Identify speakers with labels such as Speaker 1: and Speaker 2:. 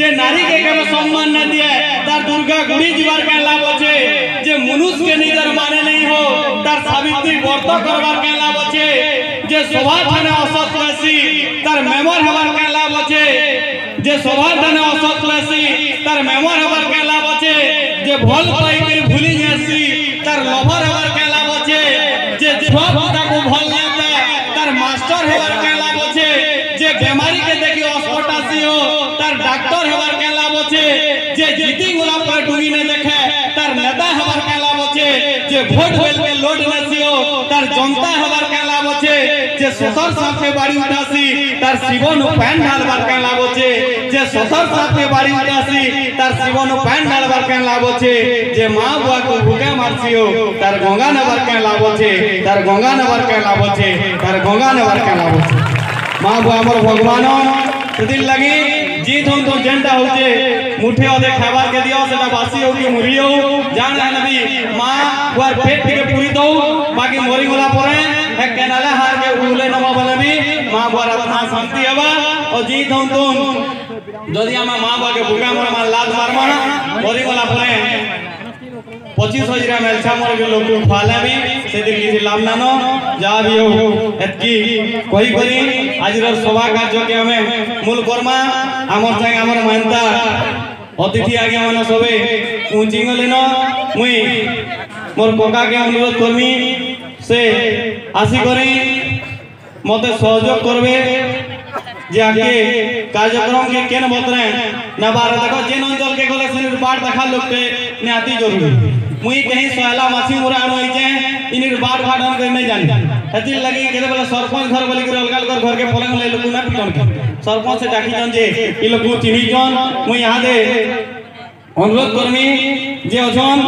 Speaker 1: जे नारी के केवल सम्मान न दिए तार दुर्गा गुड़ी जीवार के लाभ अच्छे जे मनुष्य के निजर माने नहीं हो तार सावित्री व्रत करवार के लाभ अच्छे जे शोभा थाने असत लेसी तार मेमोर हवार के लाभ अच्छे जे शोभा थाने असत लेसी तार मेमोर हवार के लाभ अच्छे जे भल पाई कर भूली जासी तार लवर हवार के लाभ अच्छे जे छुआ पुता को भल लेता तार मास्टर हवार के लाभ अच्छे जे बीमारी के देखी अस्पताल हो तार डॉक्टर हवार के लाभ अच्छे जे जीती गुलाब पर डूंगी न देखे तार नेता हवार के लाभ अच्छे जे वोट बेल के लोड न हो तार जनता हवार के लाभ अच्छे जे ससुर साथ के बाड़ी उठासी तार शिवन पैन ढालबार के लाभ अच्छे जे ससुर साथ के बाड़ी उठासी तार शिवन पैन ढालबार के लाभ अच्छे जे मां बुआ को भूखे मारसी हो तार गंगा नवर के लाभ अच्छे तार गंगा नवर के लाभ अच्छे तार गंगा नवर के लाभ अच्छे मां बुआ हमर भगवान सेदिन लगी जीत हम तो जेंटा होचे मुठे ओदे खावा के दियो सेटा बासी हो कि मुरी हो जान नबी मां बुआ पेट के पूरी दो बाकी मोरी गोला परे एक केनाला हार के उले नमा बनबी मां बुआ रत्ना शांति हवा और जीत हम तो जदि हम मां बुआ के भूखा मोर मान लात मारमा मोरी गोला परे 25,000 मेलछा मोर के लोग खाले भी सेदिन किसी लाभ नानो जा भी हो एतकी कोई करी आज रो सभा कार्य के हमें मूल कर्मा हमर संग हमर महंता अतिथि आगे मन सबे पूंजी गलेनो मुई मोर कोका के अनुरोध करमी से आसी करी मते सहयोग करबे जे आगे कार्यक्रम के केन बतरे ना बार देखो जेन अंचल के गले से बाट देखा लोगते न्याती जरूरी मुई कहीं सोहला माछी मुरा आनो आइजे इनिर बाट फाटन कर नहीं जानी एति लगी केते बोले सरपंच घर बोली के अलग घर के पलंग ले लोग ना पिटन के सरपंच से डाकी जन जे इ लोग चिन्ही जन मुई यहां दे अनुरोध करमी जे अजन